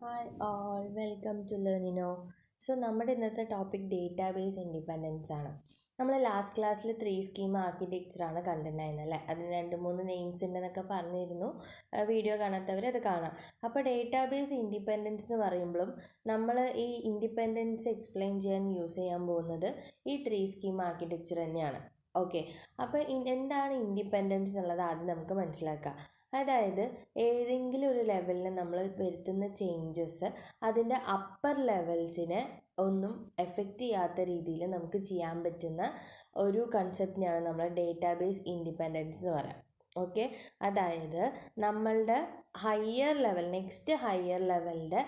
Hi all welcome to ലേണിനോ. നമ്മുടെ ഇന്നത്തെ ടോപ്പിക് ഡേറ്റാബേസ് ഇൻഡിപെൻഡൻസ് ആണ്. നമ്മൾ ലാസ്റ്റ് ക്ലാസ്സിൽ 3 സ്കീം ആർക്കിടെക്ചറാണ് കണ്ടിട്ടുണ്ടായിരുന്നത് അല്ലേ. അതിന് 2-3 നെയിംസ് ഉണ്ടെന്നൊക്കെ പറഞ്ഞിരുന്നു. വീഡിയോ കാണാത്തവർ അത് കാണാം. അപ്പോൾ ഡേറ്റാബേസ് ഇൻഡിപെൻഡൻസ് എന്ന് പറയുമ്പോഴും നമ്മൾ ഈ ഇൻഡിപെൻഡൻസ് എക്സ്പ്ലെയിൻ ചെയ്യാൻ യൂസ് ചെയ്യാൻ പോകുന്നത് ഈ 3 സ്കീം ആർക്കിടെക്ചർ തന്നെയാണ്. ഓക്കെ, അപ്പോൾ എന്താണ് ഇൻഡിപെൻഡൻസ് എന്നുള്ളത് ആദ്യം നമുക്ക് മനസ്സിലാക്കാം. അതായത് ഏതെങ്കിലും ഒരു ലെവലിൽ നമ്മൾ വരുത്തുന്ന ചേഞ്ചസ് അതിൻ്റെ അപ്പർ ലെവൽസിനെ ഒന്നും എഫക്റ്റ് ചെയ്യാത്ത രീതിയിൽ നമുക്ക് ചെയ്യാൻ പറ്റുന്ന ഒരു കൺസെപ്റ്റിനെയാണ് നമ്മൾ ഡേറ്റാബേസ് ഇൻഡിപെൻഡൻസ് എന്ന് പറയുക. ഓക്കെ, അതായത് നമ്മളുടെ നെക്സ്റ്റ് ഹയർ ലെവലിൻ്റെ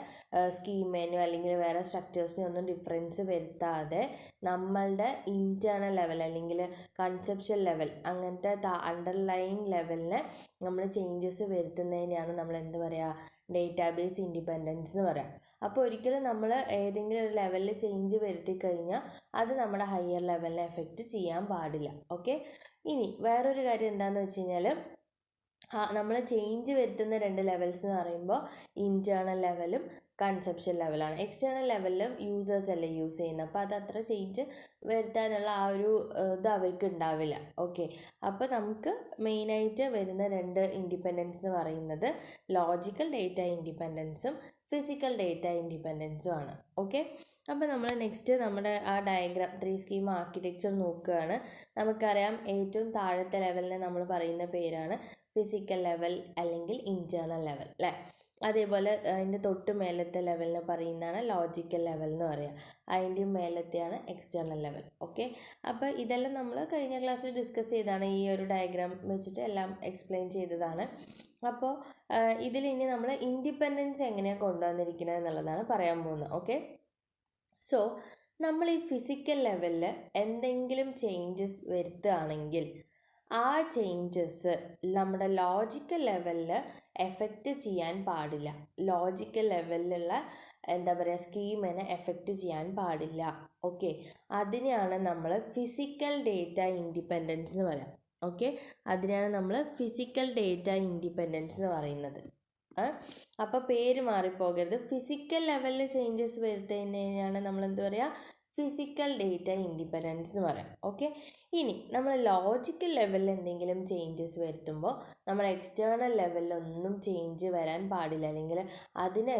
സ്കീമിനോ അല്ലെങ്കിൽ വേറെ സ്ട്രക്ചേഴ്സിനോ ഒന്നും ഡിഫറൻസ് വരുത്താതെ നമ്മളുടെ ഇൻറ്റേർണൽ ലെവൽ അല്ലെങ്കിൽ കൺസെപ്ഷ്യൽ ലെവൽ അങ്ങനത്തെ അണ്ടർലൈങ് ലെവലിനെ നമ്മൾ ചേഞ്ചസ് വരുത്തുന്നതിനെയാണ് നമ്മൾ എന്ത് പറയുക, ഡേറ്റാബേസ് ഇൻഡിപെൻഡൻസ് എന്ന് പറയാം. അപ്പോൾ ഒരിക്കലും നമ്മൾ ഏതെങ്കിലും ഒരു ലെവലിൽ ചേഞ്ച് വരുത്തി കഴിഞ്ഞാൽ അത് നമ്മുടെ ഹയർ ലെവലിനെ എഫക്റ്റ് ചെയ്യാൻ പാടില്ല. ഓക്കെ, ഇനി വേറൊരു കാര്യം എന്താണെന്ന് വെച്ച് കഴിഞ്ഞാൽ നമ്മൾ ചേഞ്ച് വരുത്തുന്ന 2 ലെവൽസ് എന്ന് പറയുമ്പോൾ ഇൻറ്റേർണൽ ലെവലും കൺസെപ്ഷൻ ലെവലാണ്. എക്സ്റ്റേണൽ ലെവലിൽ യൂസേഴ്സ് അല്ലേ യൂസ് ചെയ്യുന്നത്, അപ്പോൾ അത് അത്ര ചേഞ്ച് വരുത്താനുള്ള ആ ഒരു ഇത് അവർക്ക് ഉണ്ടാവില്ല. ഓക്കെ, അപ്പോൾ നമുക്ക് മെയിനായിട്ട് വരുന്ന 2 ഇൻഡിപെൻഡൻസ് എന്ന് പറയുന്നത് ലോജിക്കൽ ഡേറ്റ ഇൻഡിപെൻഡൻസും ഫിസിക്കൽ ഡേറ്റ ഇൻഡിപെൻഡൻസും ആണ്. ഓക്കെ, അപ്പോൾ നമ്മൾ നെക്സ്റ്റ് നമ്മുടെ ആ ഡയഗ്രാം 3 സ്കീം ആർക്കിടെക്ചർ നോക്കുകയാണ്. നമുക്കറിയാം ഏറ്റവും താഴത്തെ ലെവലിനെ നമ്മൾ പറയുന്ന പേരാണ് ഫിസിക്കൽ ലെവൽ അല്ലെങ്കിൽ ഇൻറ്റേർണൽ ലെവൽ അല്ലേ. അതേപോലെ അതിൻ്റെ തൊട്ട് മേലത്തെ ലെവലിന് പറയുന്നതാണ് ലോജിക്കൽ ലെവൽ എന്ന് പറയുക. അതിൻ്റെ മേലത്തെയാണ് എക്സ്റ്റേർണൽ ലെവൽ. ഓക്കെ, അപ്പോൾ ഇതെല്ലാം നമ്മൾ കഴിഞ്ഞ ക്ലാസ്സിൽ ഡിസ്കസ് ചെയ്താണ്, ഈ ഒരു ഡയഗ്രാം വെച്ചിട്ട് എല്ലാം എക്സ്പ്ലെയിൻ ചെയ്തതാണ്. അപ്പോൾ ഇതിലിനി നമ്മൾ ഇൻഡിപെൻഡൻസ് എങ്ങനെയാണ് കൊണ്ടുവന്നിരിക്കുന്നത് എന്നുള്ളതാണ് പറയാൻ പോകുന്നത്. ഓക്കെ, സോ നമ്മൾ ഈ ഫിസിക്കൽ ലെവലിൽ എന്തെങ്കിലും ചേഞ്ചസ് വരുത്തുകയാണെങ്കിൽ ആ ചേഞ്ചസ് നമ്മുടെ ലോജിക്കൽ ലെവലിൽ എഫക്റ്റ് ചെയ്യാൻ പാടില്ല. ലോജിക്കൽ ലെവലിലുള്ള എന്താ പറയുക സ്കീമിനെ എഫക്റ്റ് ചെയ്യാൻ പാടില്ല. ഓക്കെ, അതിനെയാണ് നമ്മൾ ഫിസിക്കൽ ഡേറ്റ ഇൻഡിപെൻഡൻസ് എന്ന് പറയാം. ഓക്കെ, അതിനെയാണ് നമ്മൾ ഫിസിക്കൽ ഡേറ്റ ഇൻഡിപെൻഡൻസ് എന്ന് പറയുന്നത്. അപ്പോൾ പേര് മാറിപ്പോകരുത്. ഫിസിക്കൽ ലെവലിൽ ചേഞ്ചസ് വരുത്തുന്നതിനെയാണ് നമ്മൾ എന്ത് പറയുക, ഫിസിക്കൽ ഡേറ്റ ഇൻഡിപെൻഡൻസ് എന്ന് പറയാം. ഓക്കെ, ഇനി നമ്മൾ ലോജിക്കൽ ലെവലിൽ എന്തെങ്കിലും ചേഞ്ചസ് വരുത്തുമ്പോൾ നമ്മൾ എക്സ്റ്റേർണൽ ലെവലിലൊന്നും ചേഞ്ച് വരാൻ പാടില്ല, അല്ലെങ്കിൽ അതിനെ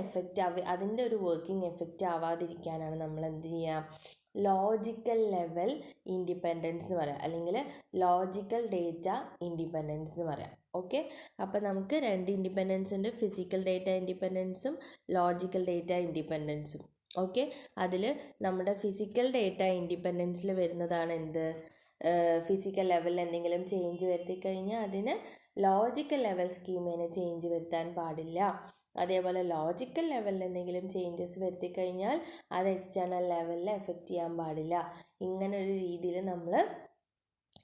അതിൻ്റെ ഒരു വർക്കിംഗ് എഫക്റ്റ് ആവാതിരിക്കാനാണ് നമ്മൾ എന്ത് ചെയ്യുക, ലോജിക്കൽ ലെവൽ ഇൻഡിപെൻഡൻസ് എന്ന് പറയാം, അല്ലെങ്കിൽ ലോജിക്കൽ ഡേറ്റ ഇൻഡിപെൻഡൻസ് എന്ന് പറയാം. ഓക്കെ, അപ്പോൾ നമുക്ക് 2 ഇൻഡിപെൻഡൻസ് ഉണ്ട്, ഫിസിക്കൽ ഡേറ്റ ഇൻഡിപെൻഡൻസും ലോജിക്കൽ ഡേറ്റ ഇൻഡിപെൻഡൻസും. ഓക്കെ, അതിൽ നമ്മുടെ ഫിസിക്കൽ ഡേറ്റ ഇൻഡിപെൻഡൻസിൽ വരുന്നതാണ് എന്ത്, ഫിസിക്കൽ ലെവലിൽ എന്തെങ്കിലും ചേഞ്ച് വരുത്തി കഴിഞ്ഞാൽ അതിന് ലോജിക്കൽ ലെവൽ സ്കീമിനെ ചേഞ്ച് വരുത്താൻ പാടില്ല. അതേപോലെ ലോജിക്കൽ ലെവലിൽ എന്തെങ്കിലും ചേഞ്ചസ് വരുത്തി കഴിഞ്ഞാൽ അത് എക്സ്റ്റേർണൽ ലെവലിൽ എഫക്റ്റ് ചെയ്യാൻ പാടില്ല. ഇങ്ങനെ ഒരു രീതിയിൽ നമ്മൾ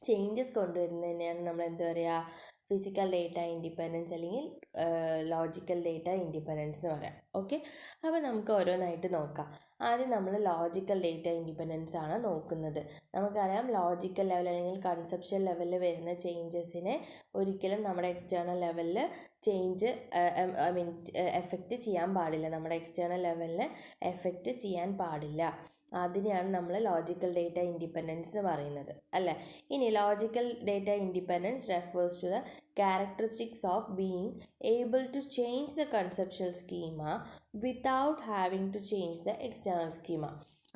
ചേഞ്ചസ് കൊണ്ടുവരുന്നതിനെയാണ് നമ്മൾ എന്താ പറയുക, ഫിസിക്കൽ ഡേറ്റ ഇൻഡിപെൻഡൻസ് അല്ലെങ്കിൽ ലോജിക്കൽ ഡേറ്റ ഇൻഡിപെൻഡൻസ് എന്ന് പറയാം. ഓക്കെ, അപ്പോൾ നമുക്ക് ഓരോന്നായിട്ട് നോക്കാം. ആദ്യം നമ്മൾ ലോജിക്കൽ ഡേറ്റ ഇൻഡിപെൻഡൻസ് ആണ് നോക്കുന്നത്. നമുക്കറിയാം ലോജിക്കൽ ലെവൽ അല്ലെങ്കിൽ കൺസെപ്ഷൻ ലെവലിൽ വരുന്ന ചേഞ്ചസിനെ ഒരിക്കലും നമ്മുടെ എക്സ്റ്റേർണൽ ലെവലിൽ ചേഞ്ച് എഫക്റ്റ് ചെയ്യാൻ പാടില്ല. നമ്മുടെ എക്സ്റ്റേർണൽ ലെവലിനെ എഫക്റ്റ് ചെയ്യാൻ പാടില്ല. അതിനെയാണ് നമ്മൾ ലോജിക്കൽ ഡേറ്റ ഇൻഡിപെൻഡൻസ് എന്ന് പറയുന്നത് അല്ലേ. ഇനി logical data independence refers to the characteristics of being able to change the conceptual schema without having to change the external schema.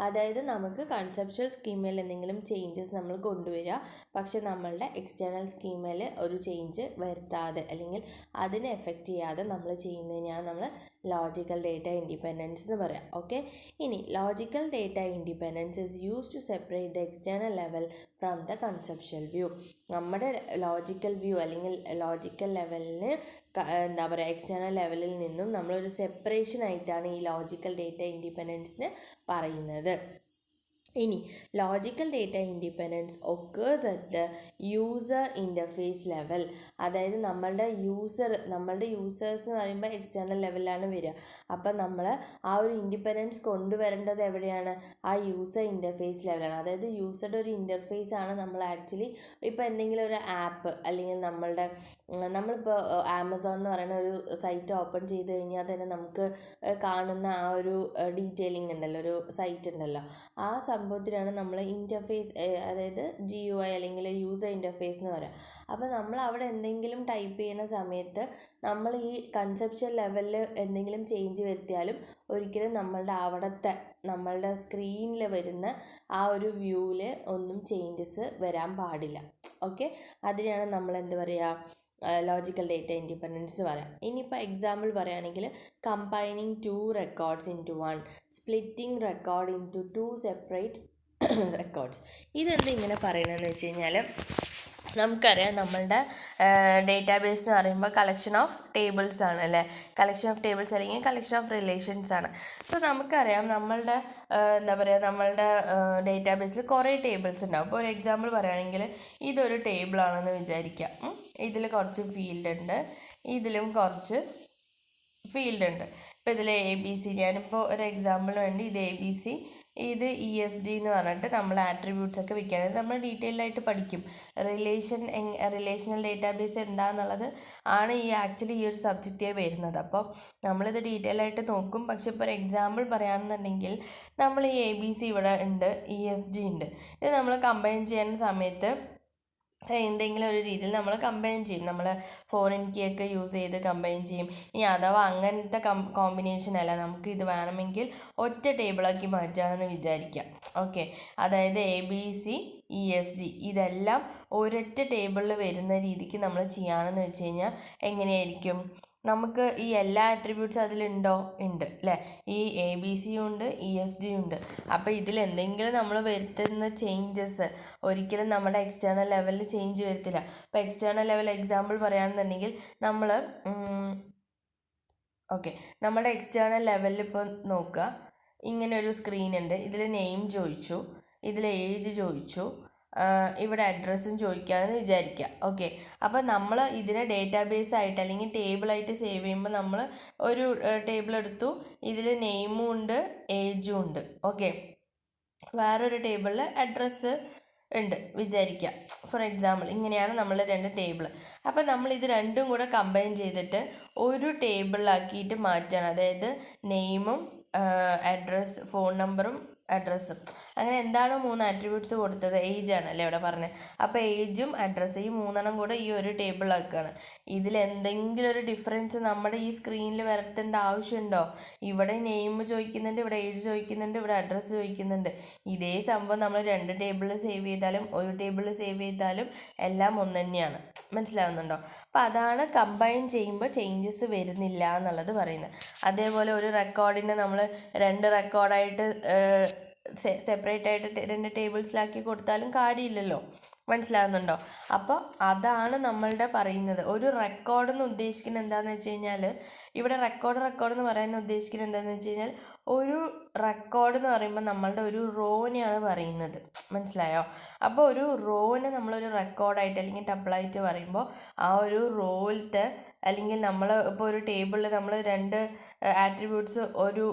അതായത് നമുക്ക് കൺസെപ്ച്വൽ സ്കീമിൽ എന്തെങ്കിലും ചേഞ്ചസ് നമ്മൾ കൊണ്ടുവരിക, പക്ഷെ നമ്മളുടെ എക്സ്റ്റേണൽ സ്കീമിൽ ഒരു ചേഞ്ച് വരുത്താതെ അല്ലെങ്കിൽ അതിനെ എഫക്റ്റ് ചെയ്യാതെ നമ്മൾ ചെയ്യുന്നതിനാണ് നമ്മൾ ലോജിക്കൽ ഡേറ്റ ഇൻഡിപെൻഡൻസ് എന്ന് പറയാം. ഓക്കെ, ഇനി logical data independence is use to separate the external level from the conceptual view. നമ്മുടെ ലോജിക്കൽ വ്യൂ അല്ലെങ്കിൽ ലോജിക്കൽ ലെവലിന് എന്താ പറയുക, എക്സ്റ്റേണൽ ലെവലിൽ നിന്നും നമ്മളൊരു സെപ്പറേഷൻ ആയിട്ടാണ് ഈ ലോജിക്കൽ ഡേറ്റ ഇൻഡിപെൻഡൻസിന് പറയുന്നത്. ഇനി logical data independence occurs at the user interface level. അതായത് നമ്മളുടെ യൂസേഴ്സ് എന്ന് പറയുമ്പോൾ എക്സ്റ്റേണൽ ലെവലിലാണ് വരിക. അപ്പം നമ്മൾ ആ ഒരു ഇൻഡിപെൻഡൻസ് കൊണ്ടുവരേണ്ടത് എവിടെയാണ്? ആ യൂസർ ഇൻ്റർഫേസ് ലെവലാണ്. അതായത് യൂസറുടെ ഒരു ഇൻ്റർഫേസ് ആണ് നമ്മൾ ആക്ച്വലി ഇപ്പോൾ എന്തെങ്കിലും ഒരു ആപ്പ് അല്ലെങ്കിൽ നമ്മളിപ്പോൾ ആമസോൺ എന്ന് പറയുന്ന ഒരു സൈറ്റ് ഓപ്പൺ ചെയ്ത് കഴിഞ്ഞാൽ തന്നെ നമുക്ക് കാണുന്ന ആ ഒരു ഡീറ്റെയിലിംഗ് ഉണ്ടല്ലോ, ഒരു സൈറ്റ് ഉണ്ടല്ലോ, ആ സംഭവത്തിലാണ് നമ്മൾ ഇൻ്റർഫേസ്, അതായത് GUI അല്ലെങ്കിൽ യൂസർ ഇൻ്റർഫേസ് എന്ന് പറയാം. അപ്പോൾ നമ്മൾ അവിടെ എന്തെങ്കിലും ടൈപ്പ് ചെയ്യുന്ന സമയത്ത് നമ്മൾ ഈ കൺസെപ്ച്വൽ ലെവലിൽ എന്തെങ്കിലും ചേഞ്ച് വരുത്തിയാലും ഒരിക്കലും നമ്മളുടെ സ്ക്രീനിൽ വരുന്ന ആ ഒരു വ്യൂവിൽ ഒന്നും ചേഞ്ചസ് വരാൻ പാടില്ല. ഓക്കെ, അതിനാണ് നമ്മൾ എന്ത് പറയുക, ലോജിക്കൽ ഡേറ്റ ഇൻഡിപെൻഡൻസ് പറയാം. ഇനിയിപ്പോൾ എക്സാമ്പിൾ പറയുകയാണെങ്കിൽ combining 2 records into 1, splitting record into 2 separate records. ഇതെന്ത് ഇങ്ങനെ പറയണമെന്ന് വെച്ച് കഴിഞ്ഞാൽ, നമുക്കറിയാം നമ്മളുടെ ഡേറ്റാബേസ് എന്ന് പറയുമ്പോൾ കളക്ഷൻ ഓഫ് ടേബിൾസ് ആണ് അല്ലേ, കളക്ഷൻ ഓഫ് ടേബിൾസ് അല്ലെങ്കിൽ കളക്ഷൻ ഓഫ് റിലേഷൻസ് ആണ്. സോ നമുക്കറിയാം നമ്മളുടെ നമ്മളുടെ ഡേറ്റാബേസിൽ കുറേ ടേബിൾസ് ഉണ്ടാവും. ഇപ്പോൾ ഒരു എക്സാമ്പിൾ പറയുകയാണെങ്കിൽ ഇതൊരു ടേബിളാണെന്ന് വിചാരിക്കാം. ഇതിൽ കുറച്ച് ഫീൽഡ് ഉണ്ട്, ഇതിലും കുറച്ച് ഫീൽഡ് ഉണ്ട്. ഇപ്പോൾ ഇതിൽ ABC, ഞാനിപ്പോൾ ഒരു എക്സാമ്പിളിന് വേണ്ടി ഇത് ABC, ഇത് EFG എന്ന് പറഞ്ഞിട്ട് നമ്മൾ ആട്രിബ്യൂട്ട്സ് ഒക്കെ വെക്കുകയാണെങ്കിൽ നമ്മൾ ഡീറ്റെയിൽഡായിട്ട് പഠിക്കും. റിലേഷണൽ ഡേറ്റാബേസ് എന്താണെന്നുള്ളത് ആണ് ഈ ഒരു സബ്ജക്റ്റേ വരുന്നത്. അപ്പോൾ നമ്മളിത് ഡീറ്റെയിലായിട്ട് നോക്കും. പക്ഷെ ഇപ്പോൾ ഒരു എക്സാമ്പിൾ പറയുകയാണെന്നുണ്ടെങ്കിൽ നമ്മൾ ഈ ABC ഇവിടെ ഉണ്ട്, EFG ഉണ്ട്. ഇത് നമ്മൾ കമ്പൈൻ ചെയ്യുന്ന സമയത്ത് എന്തെങ്കിലും ഒരു രീതിയിൽ നമ്മൾ കമ്പൈൻ ചെയ്യും. നമ്മൾ ഫോറിൻ കീ ഒക്കെ യൂസ് ചെയ്ത് കമ്പൈൻ ചെയ്യും. ഇനി അഥവാ അങ്ങനത്തെ കോമ്പിനേഷൻ അല്ല, നമുക്ക് ഇത് വേണമെങ്കിൽ ഒറ്റ ടേബിളാക്കി മാറ്റുകയാണെന്ന് വിചാരിക്കാം. ഓക്കെ, അതായത് ABC, EFG ഇതെല്ലാം ഒരൊറ്റ ടേബിളിൽ വരുന്ന രീതിക്ക് നമ്മൾ ചെയ്യുകയാണെന്ന് വെച്ച് കഴിഞ്ഞാൽ എങ്ങനെയായിരിക്കും? നമുക്ക് ഈ എല്ലാ ആട്രിബ്യൂട്ട്സ് അതിലുണ്ടോ? ഉണ്ട് അല്ലേ. ഈ ABC ഉണ്ട്, EFG ഉണ്ട്. അപ്പോൾ ഇതിൽ എന്തെങ്കിലും നമ്മൾ വരുത്തുന്ന ചേഞ്ചസ് ഒരിക്കലും നമ്മുടെ എക്സ്റ്റേണൽ ലെവലിൽ ചേഞ്ച് വരുത്തില്ല. അപ്പോൾ എക്സ്റ്റേണൽ ലെവൽ എക്സാമ്പിൾ പറയുകയാണെന്നുണ്ടെങ്കിൽ നമ്മുടെ എക്സ്റ്റേണൽ ലെവലിൽ ഇപ്പോൾ നോക്കുക, ഇങ്ങനെ ഒരു സ്ക്രീൻ ഉണ്ട്. ഇതിൽ നെയിം ചോദിച്ചു, ഇതിൽ ഏജ് ചോദിച്ചു, ഇവിടെ അഡ്രസ്സും ചോദിക്കുകയാണെന്ന് വിചാരിക്കുക. ഓക്കെ, അപ്പോൾ നമ്മൾ ഇതിനെ ഡേറ്റാബേസ് ആയിട്ട് അല്ലെങ്കിൽ ടേബിളായിട്ട് സേവ് ചെയ്യുമ്പോൾ നമ്മൾ ഒരു ടേബിൾ എടുത്തു, ഇതിൽ നെയിമും ഉണ്ട് ഏജും ഉണ്ട്. ഓക്കെ, വേറൊരു ടേബിളിൽ അഡ്രസ്സ് ഉണ്ട് വിചാരിക്കുക. ഫോർ എക്സാമ്പിൾ ഇങ്ങനെയാണ് നമ്മൾ 2 ടേബിൾ. അപ്പോൾ നമ്മൾ ഇത് രണ്ടും കൂടെ കമ്പൈൻ ചെയ്തിട്ട് ഒരു ടേബിളിലാക്കിയിട്ട് മാറ്റുകയാണ്. അതായത് നെയിമും അഡ്രസ്സ്, ഫോൺ നമ്പറും അഡ്രസ്സും, അങ്ങനെ എന്താണ് 3 ആട്രിബ്യൂട്ട്സ് കൊടുത്തത്? ഏജ് ആണല്ലേ ഇവിടെ പറഞ്ഞത്. അപ്പോൾ ഏജും അഡ്രസ്സും ഈ 3 കൂടെ ഈ ഒരു ടേബിളാക്കുകയാണ്. ഇതിൽ എന്തെങ്കിലും ഒരു ഡിഫറൻസ് നമ്മുടെ ഈ സ്ക്രീനിൽ വരത്തേണ്ട ആവശ്യമുണ്ടോ? ഇവിടെ നെയിം ചോദിക്കുന്നുണ്ട്, ഇവിടെ ഏജ് ചോദിക്കുന്നുണ്ട്, ഇവിടെ അഡ്രസ്സ് ചോദിക്കുന്നുണ്ട്. ഇതേ സംഭവം നമ്മൾ 2 ടേബിളിൽ സേവ് ചെയ്താലും ഒരു ടേബിളിൽ സേവ് ചെയ്താലും എല്ലാം ഒന്ന് തന്നെയാണ്. മനസ്സിലാവുന്നുണ്ടോ? അപ്പോൾ അതാണ് കമ്പൈൻ ചെയ്യുമ്പോൾ ചേഞ്ചസ് വരുന്നില്ല എന്നുള്ളത് പറയുന്നത്. അതേപോലെ ഒരു റെക്കോർഡിനെ നമ്മൾ 2 റെക്കോർഡായിട്ട് സെപ്പറേറ്റ് ആയിട്ട് 2 ടേബിൾസിലാക്കി കൊടുത്താലും കാര്യമില്ലല്ലോ. മനസ്സിലാകുന്നുണ്ടോ? അപ്പോൾ അതാണ് നമ്മളുടെ പറയുന്നത്. ഒരു റെക്കോർഡ് എന്ന് ഉദ്ദേശിക്കുന്നത് എന്താണെന്ന് വെച്ച് കഴിഞ്ഞാൽ, ഇവിടെ റെക്കോർഡ് എന്ന് പറയാൻ ഉദ്ദേശിക്കുന്നത് എന്താണെന്ന് വെച്ച് കഴിഞ്ഞാൽ, ഒരു റെക്കോർഡ് എന്ന് പറയുമ്പോൾ നമ്മളുടെ ഒരു റോനെയാണ് പറയുന്നത്. മനസ്സിലായോ? അപ്പോൾ ഒരു റോനെ നമ്മളൊരു റെക്കോർഡായിട്ട് അല്ലെങ്കിൽ ടബിളായിട്ട് പറയുമ്പോൾ ആ ഒരു റോയിലത്തെ അല്ലെങ്കിൽ നമ്മൾ ഇപ്പോൾ ഒരു ടേബിളിൽ നമ്മൾ 2 ആട്രിബ്യൂട്ട്സ് ഒരു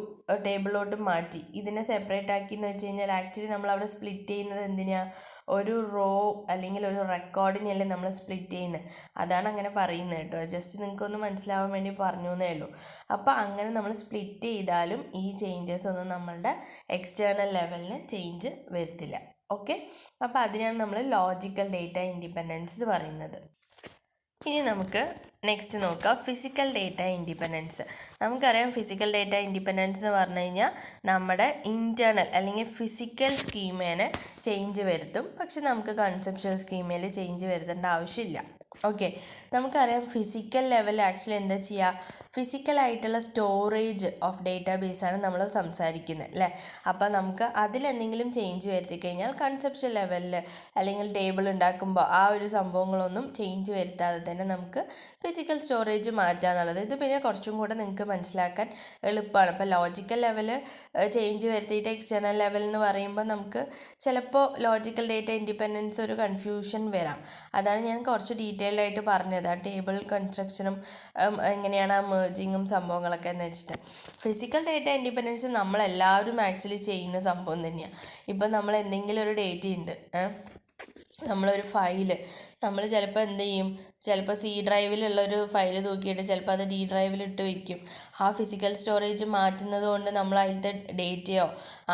ടേബിളിലോട്ട് മാറ്റി ഇതിനെ സെപ്പറേറ്റ് ആക്കി എന്ന് വെച്ച് കഴിഞ്ഞാൽ ആക്ച്വലി നമ്മൾ അവിടെ സ്പ്ലിറ്റ് ചെയ്യുന്നത് എന്തിനാണ്? ഒരു റോ അല്ലെങ്കിൽ ഒരു റെക്കോർഡിനെയല്ലേ നമ്മൾ സ്പ്ലിറ്റ് ചെയ്യുന്നത്. അതാണ് അങ്ങനെ പറയുന്നത് കേട്ടോ. ജസ്റ്റ് നിങ്ങൾക്കൊന്ന് മനസ്സിലാവാൻ വേണ്ടി പറഞ്ഞു എന്നേ ഉള്ളൂ. അപ്പോൾ അങ്ങനെ നമ്മൾ സ്പ്ലിറ്റ് ചെയ്താലും ഈ ചേഞ്ചസ് ഒന്നും നമ്മളുടെ എക്സ്റ്റേണൽ ലെവലിന് ചേഞ്ച് വരുത്തില്ല. ഓക്കെ, അപ്പോൾ അതിനാണ് നമ്മൾ ലോജിക്കൽ ഡേറ്റ ഇൻഡിപെൻഡൻസ് പറയുന്നത്. ഇനി നമുക്ക് നെക്സ്റ്റ് നോക്കാം ഫിസിക്കൽ ഡേറ്റ ഇൻഡിപെൻഡൻസ്. നമുക്കറിയാം ഫിസിക്കൽ ഡേറ്റ ഇൻഡിപെൻഡൻസ് എന്ന് പറഞ്ഞു കഴിഞ്ഞാൽ നമ്മുടെ ഇൻറ്റേർണൽ അല്ലെങ്കിൽ ഫിസിക്കൽ സ്കീമേനെ ചേഞ്ച് വരുത്തും. പക്ഷെ നമുക്ക് കൺസെപ്ച്വൽ സ്കീമയിൽ ചേഞ്ച് വരുത്തേണ്ട ആവശ്യമില്ല. ഓക്കെ, നമുക്കറിയാം ഫിസിക്കൽ ലെവലിൽ ആക്ച്വലി എന്താ ചെയ്യുക? ഫിസിക്കലായിട്ടുള്ള സ്റ്റോറേജ് ഓഫ് ഡേറ്റാബേസാണ് നമ്മൾ സംസാരിക്കുന്നത് അല്ലേ. അപ്പോൾ നമുക്ക് അതിലെന്തെങ്കിലും ചേഞ്ച് വരുത്തി കഴിഞ്ഞാൽ കൺസെപ്ഷൻ ലെവലിൽ അല്ലെങ്കിൽ ടേബിൾ ഉണ്ടാക്കുമ്പോൾ ആ ഒരു സംഭവങ്ങളൊന്നും ചേഞ്ച് വരുത്താതെ തന്നെ നമുക്ക് ഫിസിക്കൽ സ്റ്റോറേജ് മാറ്റുക എന്നുള്ളത്. ഇത് പിന്നെ കുറച്ചും കൂടെ നിങ്ങൾക്ക് മനസ്സിലാക്കാൻ എളുപ്പമാണ്. ഇപ്പോൾ ലോജിക്കൽ ലെവൽ ചേഞ്ച് വരുത്തിയിട്ട് എക്സ്റ്റേണൽ ലെവൽ എന്ന് പറയുമ്പോൾ നമുക്ക് ചിലപ്പോൾ ലോജിക്കൽ ഡേറ്റ ഇൻഡിപെൻഡൻസ് ഒരു കൺഫ്യൂഷൻ വരാം. അതാണ് ഞാൻ കുറച്ച് ഡീറ്റെയിൽഡ് ആയിട്ട് പറഞ്ഞത്. ആ ടേബിൾ കൺസ്ട്രക്ഷനും എങ്ങനെയാണ് ആ മേർജിങ്ങും സംഭവങ്ങളൊക്കെ എന്ന് വെച്ചിട്ട്. ഫിസിക്കൽ ഡേറ്റ ഇൻഡിപെൻഡൻസ് നമ്മളെല്ലാവരും ആക്ച്വലി ചെയ്യുന്ന സംഭവം തന്നെയാണ്. ഇപ്പം നമ്മൾ എന്തെങ്കിലും ഒരു ഡേറ്റ ഉണ്ട്, നമ്മളൊരു ഫയല് നമ്മൾ ചിലപ്പോൾ എന്ത് ചെയ്യും, ചിലപ്പോൾ സി ഡ്രൈവിലുള്ളൊരു ഫയൽ തൂക്കിയിട്ട് ചിലപ്പോൾ അത് ഡി ഡ്രൈവിലിട്ട് വെക്കും. ആ ഫിസിക്കൽ സ്റ്റോറേജ് മാറ്റുന്നത് കൊണ്ട് നമ്മൾ അതിലത്തെ ഡേറ്റയോ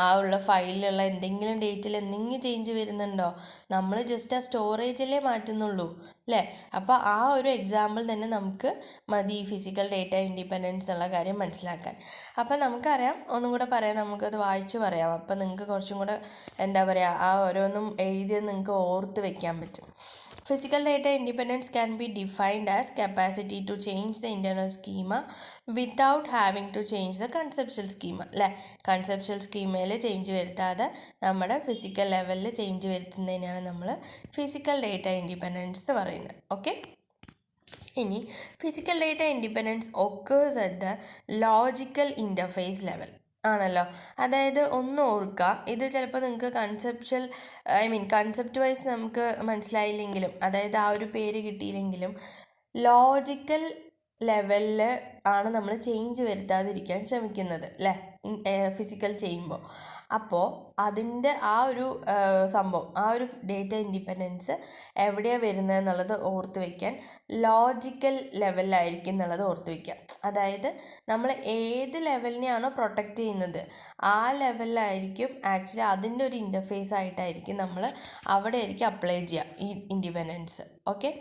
ആ ഉള്ള ഫയലിലുള്ള എന്തെങ്കിലും ഡേറ്റയിൽ എന്തെങ്കിലും ചേഞ്ച് വരുന്നുണ്ടോ, നമ്മൾ ജസ്റ്റ് ആ സ്റ്റോറേജല്ലേ മാറ്റുന്നുള്ളൂ അല്ലേ. അപ്പോൾ ആ ഒരു എക്സാമ്പിൾ തന്നെ നമുക്ക് മതി ഫിസിക്കൽ ഡേറ്റ ഇൻഡിപെൻഡൻസ് ഉള്ള കാര്യം മനസ്സിലാക്കാൻ. അപ്പോൾ നമുക്കറിയാം, ഒന്നും കൂടെ പറയാം, നമുക്കത് വായിച്ച് പറയാം. അപ്പോൾ നിങ്ങൾക്ക് കുറച്ചും കൂടെ എന്താ പറയുക, ആ ഓരോന്നും എഴുതിയത് നിങ്ങൾക്ക് ഓർത്ത് വെക്കാൻ പറ്റും. Physical data independence can be defined as capacity to change the internal schema without having to change the conceptual schema അല്ലേ. കൺസെപ്ച്വൽ സ്കീമയിൽ ചേഞ്ച് വരുത്താതെ നമ്മുടെ ഫിസിക്കൽ ലെവലിൽ ചേഞ്ച് വരുത്തുന്നതിനാണ് നമ്മൾ ഫിസിക്കൽ ഡേറ്റ ഇൻഡിപെൻഡൻസ് പറയുന്നത്. ഓക്കെ, ഇനി physical data independence occurs at the logical interface level ആണല്ലോ. അതായത് ഒന്ന് ഓർക്കുക, ഇത് ചിലപ്പോൾ നിങ്ങൾക്ക് കൺസെപ്റ്റ് വൈസ് നമുക്ക് മനസ്സിലായില്ലെങ്കിലും, അതായത് ആ ഒരു പേര് കിട്ടിയില്ലെങ്കിലും ലോജിക്കൽ ലെവലിൽ ആണ് നമ്മൾ ചേഞ്ച് വരുത്താതിരിക്കാൻ ശ്രമിക്കുന്നത് അല്ലേ, ഫിസിക്കൽ ചെയ്യുമ്പോൾ. അപ്പോൾ അതിൻ്റെ ആ ഒരു സംഭവം, ആ ഒരു ഡേറ്റ ഇൻഡിപെൻഡൻസ് എവിടെയാണ് വരുന്നത് എന്നുള്ളത് ഓർത്ത് വയ്ക്കാൻ ലോജിക്കൽ ലെവലിലായിരിക്കും എന്നുള്ളത് ഓർത്ത് വയ്ക്കുക. അതായത് നമ്മൾ ഏത് ലെവലിനെയാണോ പ്രൊട്ടക്റ്റ് ചെയ്യുന്നത് ആ ലെവലിലായിരിക്കും ആക്ച്വലി അതിൻ്റെ ഒരു ഇൻ്റർഫേസ് ആയിട്ടായിരിക്കും നമ്മൾ അവിടെ ആയിരിക്കും അപ്ലൈ ചെയ്യുക ഈ ഇൻഡിപെൻഡൻസ്. ഓക്കെ,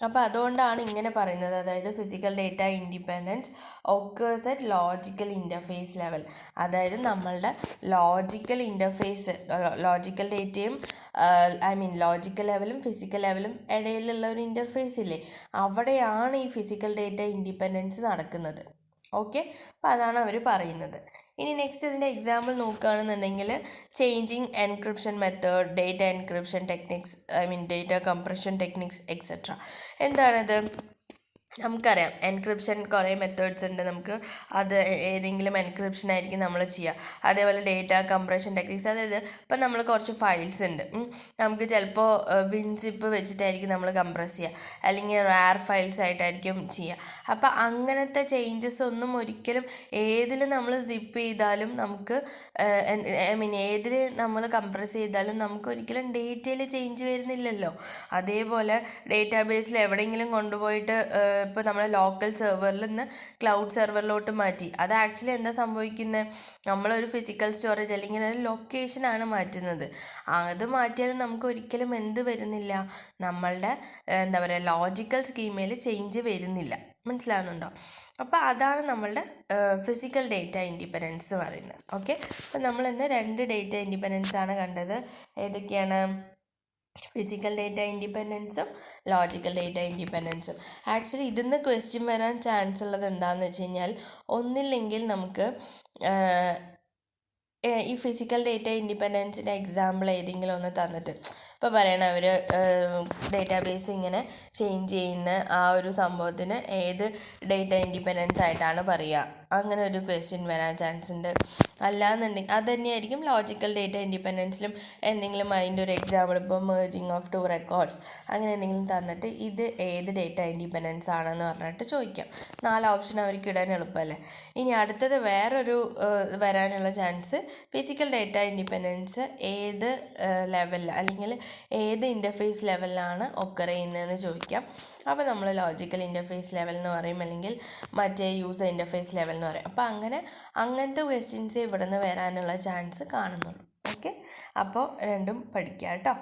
അപ്പോൾ അതുകൊണ്ടാണ് ഇങ്ങനെ പറയുന്നത്. അതായത് physical data independence occurs at logical interface level. അതായത് നമ്മളുടെ ലോജിക്കൽ ഇൻ്റർഫേസ്, ലോജിക്കൽ ഡേറ്റയും ലോജിക്കൽ ലെവലും ഫിസിക്കൽ ലെവലും ഇടയിലുള്ള ഒരു ഇൻ്റർഫേസ് ഇല്ലേ, അവിടെയാണ് ഈ ഫിസിക്കൽ ഡേറ്റ ഇൻഡിപെൻഡൻസ് നടക്കുന്നത്. ഓക്കെ, അപ്പോൾ അതാണ് അവർ പറയുന്നത്. ഇനി നെക്സ്റ്റ് ഇതിൻ്റെ എക്സാമ്പിൾ നോക്കുകയാണെന്നുണ്ടെങ്കിൽ changing encryption method, data encryption techniques, data compression techniques etcetera. എന്താണത്? നമുക്കറിയാം എൻക്രിപ്ഷൻ കുറേ മെത്തേഡ്സ് ഉണ്ട്. നമുക്ക് അത് ഏതെങ്കിലും എൻക്രിപ്ഷൻ ആയിരിക്കും നമ്മൾ ചെയ്യുക. അതേപോലെ ഡേറ്റ കംപ്രഷൻ ടെക്നിക്സ്, അതായത് ഇപ്പം നമ്മൾ കുറച്ച് ഫയൽസ് ഉണ്ട്, നമുക്ക് ചിലപ്പോൾ വിൻസിപ്പ് വെച്ചിട്ടായിരിക്കും നമ്മൾ കംപ്രസ് ചെയ്യുക, അല്ലെങ്കിൽ റാർ ഫയൽസ് ആയിട്ടായിരിക്കും ചെയ്യുക. അപ്പം അങ്ങനത്തെ ചേഞ്ചസ് ഒന്നും ഒരിക്കലും ഏതിൽ നമ്മൾ സിപ്പ് ചെയ്താലും നമുക്ക് ഏതിൽ നമ്മൾ കംപ്രസ് ചെയ്താലും നമുക്ക് ഒരിക്കലും ഡേറ്റയിൽ ചേഞ്ച് വരുന്നില്ലല്ലോ. അതേപോലെ ഡേറ്റാബേസിൽ എവിടെയെങ്കിലും കൊണ്ടുപോയിട്ട് ഇപ്പോൾ നമ്മൾ ലോക്കൽ സെർവറിൽ നിന്ന് ക്ലൗഡ് സെർവറിലോട്ട് മാറ്റി, അത് ആക്ച്വലി എന്താ സംഭവിക്കുന്നത്, നമ്മളൊരു ഫിസിക്കൽ സ്റ്റോറേജ് അല്ലെങ്കിൽ ഒരു ലൊക്കേഷനാണ് മാറ്റുന്നത്. അത് മാറ്റിയാലും നമുക്ക് ഒരിക്കലും എന്ത് വരുന്നില്ല, നമ്മളുടെ എന്താ പറയുക ലോജിക്കൽ സ്കീമയിൽ ചേഞ്ച് വരുന്നില്ല. മനസ്സിലാകുന്നുണ്ടോ? അപ്പോൾ അതാണ് നമ്മളുടെ ഫിസിക്കൽ ഡേറ്റ ഇൻഡിപെൻഡൻസ് പറയുന്നത്. ഓക്കെ, അപ്പോൾ നമ്മൾ ഇന്ന് 2 ഡേറ്റ ഇൻഡിപെൻഡൻസ് ആണ് കണ്ടത്. ഏതൊക്കെയാണ്? ഫിസിക്കൽ ഡേറ്റ ഇൻഡിപെൻഡൻസും ലോജിക്കൽ ഡേറ്റ ഇൻഡിപെൻഡൻസും. ആക്ച്വലി ഇതിന്ന് ക്വസ്റ്റ്യൻ വരാൻ ചാൻസ് ഉള്ളത് എന്താണെന്ന് വെച്ച് കഴിഞ്ഞാൽ, ഒന്നില്ലെങ്കിൽ നമുക്ക് ഈ ഫിസിക്കൽ ഡേറ്റ ഇൻഡിപെൻഡൻസിൻ്റെ എക്സാമ്പിൾ ഏതെങ്കിലും ഒന്ന് തന്നിട്ട്, ഇപ്പോൾ പറയണം അവർ ഡേറ്റാബേസ് ഇങ്ങനെ ചേഞ്ച് ചെയ്യുന്ന ആ ഒരു സംഭവത്തിന് ഏത് ഡേറ്റ ഇൻഡിപെൻഡൻസ് ആയിട്ടാണ് പറയുക, അങ്ങനെ ഒരു ക്വസ്റ്റ്യൻ വരാൻ ചാൻസ് ഉണ്ട്. അല്ലാന്നുണ്ടെങ്കിൽ അത് തന്നെയായിരിക്കും ലോജിക്കൽ ഡേറ്റ ഇൻഡിപെൻഡൻസിലും എന്തെങ്കിലും അതിൻ്റെ ഒരു എക്സാമ്പിൾ, ഇപ്പോൾ മേർജിങ് ഓഫ് 2 റെക്കോർഡ്സ് അങ്ങനെ എന്തെങ്കിലും തന്നിട്ട് ഇത് ഏത് ഡേറ്റ ഇൻഡിപെൻഡൻസ് ആണെന്ന് പറഞ്ഞിട്ട് ചോദിക്കാം. 4 ഓപ്ഷൻ അവർക്ക് ഇടാൻ എളുപ്പമല്ലേ. ഇനി അടുത്തത് വേറൊരു വരാനുള്ള ചാൻസ്, ഫിസിക്കൽ ഡേറ്റ ഇൻഡിപെൻഡൻസ് ഏത് ലെവലിൽ അല്ലെങ്കിൽ ഏത് ഇൻ്റർഫേസ് ലെവലിലാണ് ഒക്കർ ചെയ്യുന്നതെന്ന് ചോദിക്കാം. അപ്പോൾ നമ്മൾ ലോജിക്കൽ ഇൻ്റർഫേസ് ലെവൽ എന്ന് പറയും, അല്ലെങ്കിൽ മറ്റേ യൂസർ ഇൻ്റർഫേസ് ലെവൽ എന്ന് പറയും. അപ്പോൾ അങ്ങനത്തെ ക്വസ്റ്റ്യൻസ് ഇവിടെ നിന്ന് വരാനുള്ള ചാൻസ് കാണുന്നുള്ളൂ. ഓക്കെ, അപ്പോൾ രണ്ടും പഠിക്കുക കേട്ടോ.